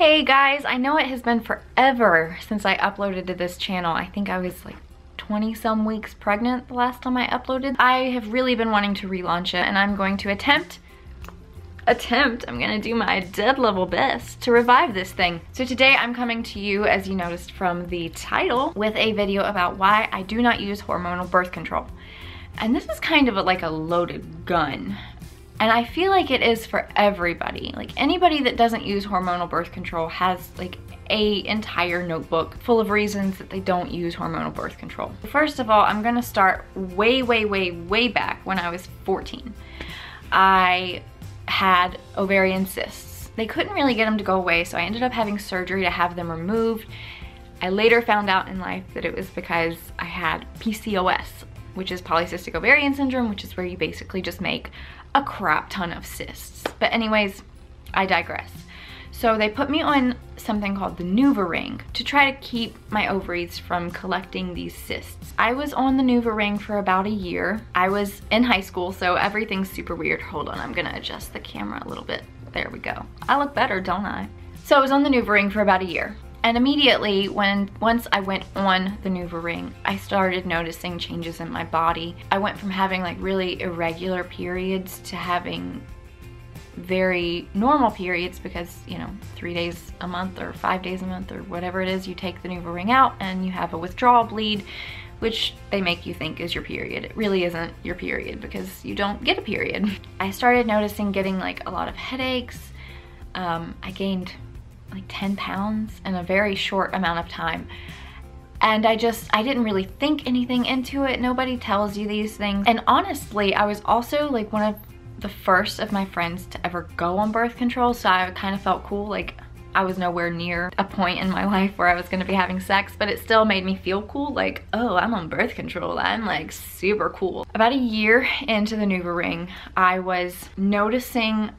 Hey guys, I know it has been forever since I uploaded to this channel. I think I was like 20 some weeks pregnant the last time I uploaded. I have really been wanting to relaunch it, and I'm going to I'm gonna do my dead level best to revive this thing. So today I'm coming to you, as you noticed from the title, with a video about why I do not use hormonal birth control. And this is kind of like a loaded gun. And I feel like it is for everybody. Like anybody that doesn't use hormonal birth control has like a entire notebook full of reasons that they don't use hormonal birth control. First of all, I'm gonna start way back when I was 14. I had ovarian cysts. They couldn't really get them to go away, so I ended up having surgery to have them removed. I later found out in life that it was because I had PCOS, which is polycystic ovarian syndrome, which is where you basically just make a crap ton of cysts. But anyways, I digress. So they put me on something called the NuvaRing to try to keep my ovaries from collecting these cysts. I was on the NuvaRing for about a year. I was in high school, so everything's super weird. Hold on, I'm gonna adjust the camera a little bit. There we go. I look better, don't I? So I was on the NuvaRing for about a year. And immediately, once I went on the NuvaRing, I started noticing changes in my body. I went from having like really irregular periods to having very normal periods because, you know, 3 days a month or 5 days a month or whatever it is, you take the NuvaRing out and you have a withdrawal bleed, which they make you think is your period. It really isn't your period because you don't get a period. I started noticing getting like a lot of headaches. I gained like 10 pounds in a very short amount of time. And I didn't really think anything into it. Nobody tells you these things. And honestly, I was also like one of the first of my friends to ever go on birth control, so I kind of felt cool. Like I was nowhere near a point in my life where I was gonna be having sex, but it still made me feel cool. Like, oh, I'm on birth control. I'm like super cool. About a year into the NuvaRing, I was noticing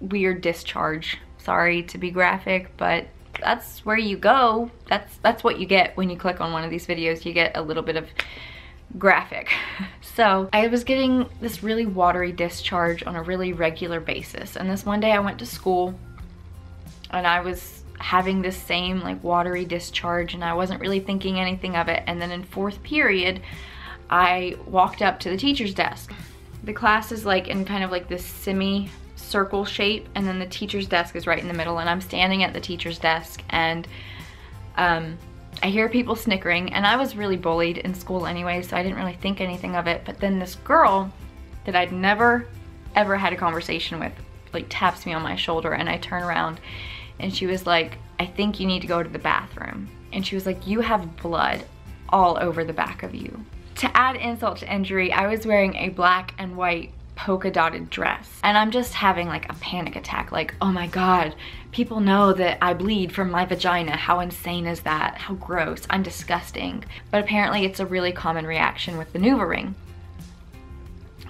weird discharge. Sorry to be graphic, but that's where you go. That's what you get when you click on one of these videos. You get a little bit of graphic. So I was getting this really watery discharge on a really regular basis. And this one day I went to school and I was having this same like watery discharge and I wasn't really thinking anything of it. And then in fourth period, I walked up to the teacher's desk. The class is like in kind of like this semi-circle shape, and then the teacher's desk is right in the middle, and I'm standing at the teacher's desk, and I hear people snickering, and I was really bullied in school anyway, so I didn't really think anything of it. But then this girl that I'd never ever had a conversation with like taps me on my shoulder, and I turn around and she was like, I think you need to go to the bathroom. And she was like, you have blood all over the back of you. To add insult to injury, I was wearing a black and white polka dotted dress, and I'm just having like a panic attack, like, oh my god, people know that I bleed from my vagina. How insane is that? How gross. I'm disgusting. But apparently it's a really common reaction with the NuvaRing.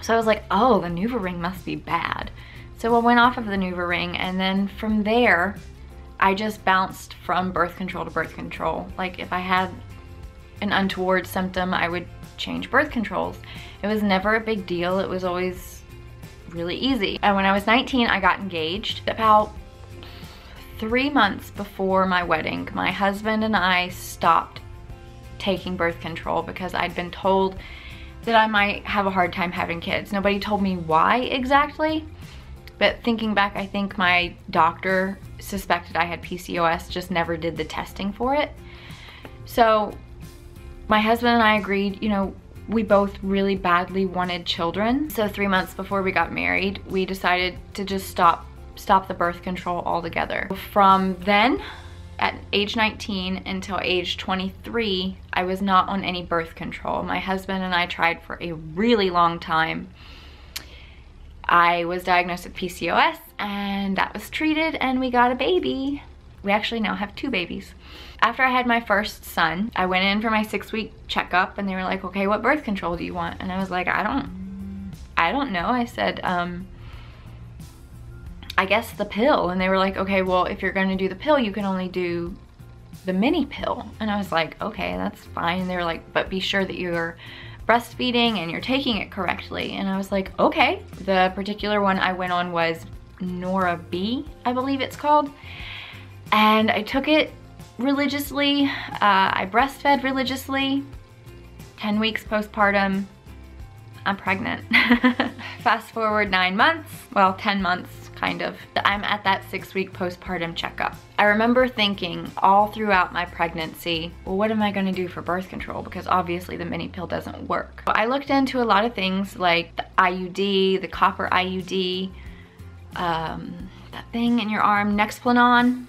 So I was like, oh, the NuvaRing must be bad. So I went off of the NuvaRing, and then from there I just bounced from birth control to birth control. Like if I had an untoward symptom, I would change birth controls. It was never a big deal. It was always really easy. And when I was 19, I got engaged. About 3 months before my wedding, my husband and I stopped taking birth control because I'd been told that I might have a hard time having kids. Nobody told me why exactly, but thinking back, I think my doctor suspected I had PCOS, just never did the testing for it. So my husband and I agreed, you know, we both really badly wanted children. So 3 months before we got married, we decided to just stop the birth control altogether. From then, at age 19 until age 23, I was not on any birth control. My husband and I tried for a really long time. I was diagnosed with PCOS, and that was treated, and we got a baby. We actually now have 2 babies. After I had my first son, I went in for my 6-week checkup, and they were like, okay, what birth control do you want? And I was like, I don't know. I said, I guess the pill. And they were like, okay, well, if you're gonna do the pill, you can only do the mini pill. And I was like, okay, that's fine. And they were like, but be sure that you're breastfeeding and you're taking it correctly. And I was like, okay. The particular one I went on was Nora B, I believe it's called. And I took it religiously. I breastfed religiously. 10 weeks postpartum, I'm pregnant. Fast forward 9 months, well, 10 months, kind of. I'm at that 6-week postpartum checkup. I remember thinking all throughout my pregnancy, well, what am I gonna do for birth control? Because obviously the mini pill doesn't work. I looked into a lot of things like the IUD, the copper IUD, that thing in your arm, Nexplanon,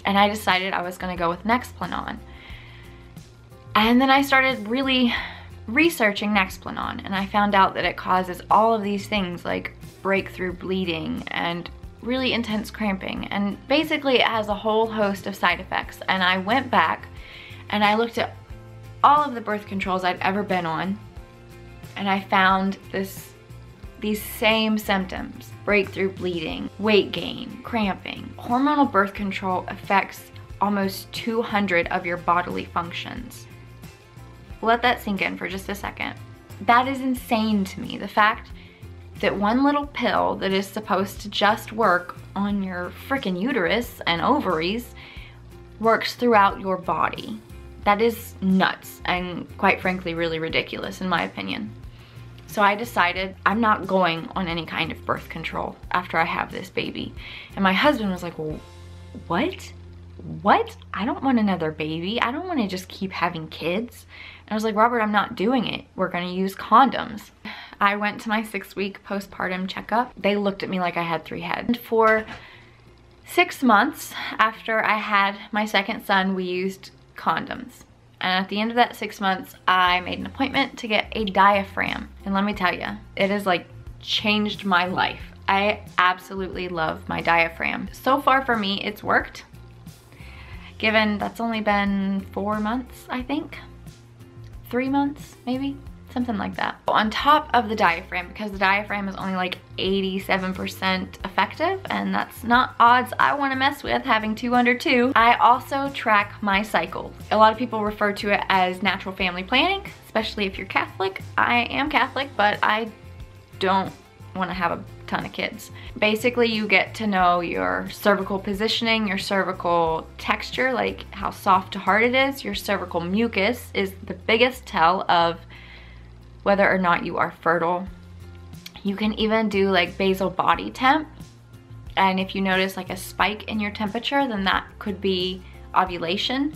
and I decided I was gonna go with Nexplanon. And then I started really researching Nexplanon, and I found out that it causes all of these things like breakthrough bleeding and really intense cramping, and basically it has a whole host of side effects. And I went back and I looked at all of the birth controls I'd ever been on, and I found these same symptoms: breakthrough bleeding, weight gain, cramping. Hormonal birth control affects almost 200 of your bodily functions. Let that sink in for just a second. That is insane to me. The fact that one little pill that is supposed to just work on your frickin' uterus and ovaries works throughout your body. That is nuts, and quite frankly really ridiculous in my opinion. So I decided I'm not going on any kind of birth control after I have this baby. And my husband was like, well, what? What? I don't want another baby. I don't want to just keep having kids. And I was like, Robert, I'm not doing it. We're gonna use condoms. I went to my 6-week postpartum checkup. They looked at me like I had 3 heads. And for 6 months after I had my second son, we used condoms. And at the end of that 6 months, I made an appointment to get a diaphragm. And let me tell you, it has like changed my life. I absolutely love my diaphragm. So far for me, it's worked. Given that's only been 4 months, I think. 3 months, maybe, something like that. On top of the diaphragm, because the diaphragm is only like 87% effective, and that's not odds I want to mess with, having 2 under 2, I also track my cycle. A lot of people refer to it as natural family planning, especially if you're Catholic. I am Catholic, but I don't want to have a ton of kids. Basically, you get to know your cervical positioning, your cervical texture, like how soft to hard it is. Your cervical mucus is the biggest tell of whether or not you are fertile. You can even do like basal body temp, and if you notice like a spike in your temperature, then that could be ovulation.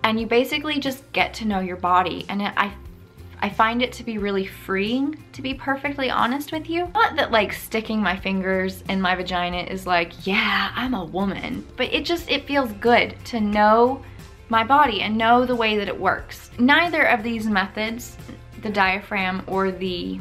And you basically just get to know your body, and I find it to be really freeing, to be perfectly honest with you. Not that like sticking my fingers in my vagina is like, yeah, I'm a woman, but it feels good to know my body and know the way that it works. Neither of these methods, the diaphragm or the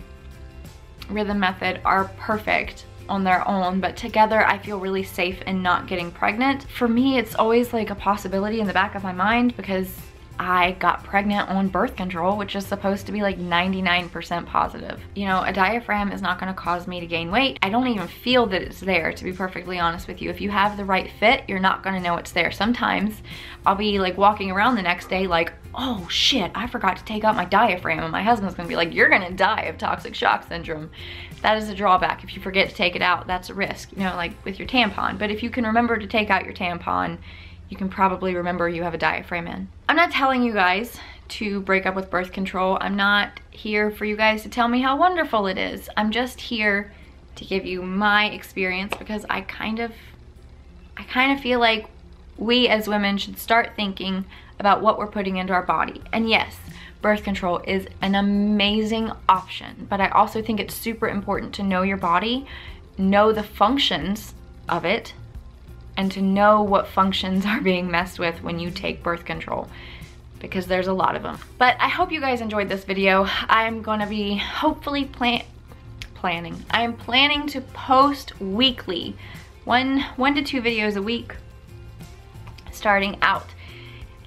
rhythm method, are perfect on their own, but together I feel really safe in not getting pregnant. For me, it's always like a possibility in the back of my mind because I got pregnant on birth control, which is supposed to be like 99% positive. You know, a diaphragm is not gonna cause me to gain weight. I don't even feel that it's there, to be perfectly honest with you. If you have the right fit, you're not gonna know it's there. Sometimes I'll be like walking around the next day like, oh shit, I forgot to take out my diaphragm, and my husband's gonna be like, you're gonna die of toxic shock syndrome. That is a drawback. If you forget to take it out, that's a risk, you know, like with your tampon. But if you can remember to take out your tampon, you can probably remember you have a diaphragm in. I'm not telling you guys to break up with birth control. I'm not here for you guys to tell me how wonderful it is. I'm just here to give you my experience, because I kind of feel like we as women should start thinking about what we're putting into our body. And yes, birth control is an amazing option, but I also think it's super important to know your body, know the functions of it, and to know what functions are being messed with when you take birth control, because there's a lot of them. But I hope you guys enjoyed this video. I'm gonna be hopefully planning. I am planning to post weekly, one to 2 videos a week starting out.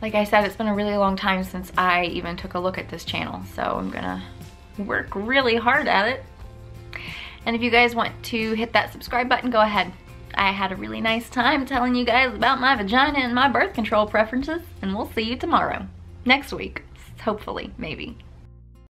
Like I said, it's been a really long time since I even took a look at this channel, so I'm gonna work really hard at it. And if you guys want to hit that subscribe button, go ahead. I had a really nice time telling you guys about my vagina and my birth control preferences, and we'll see you tomorrow. Next week, hopefully, maybe.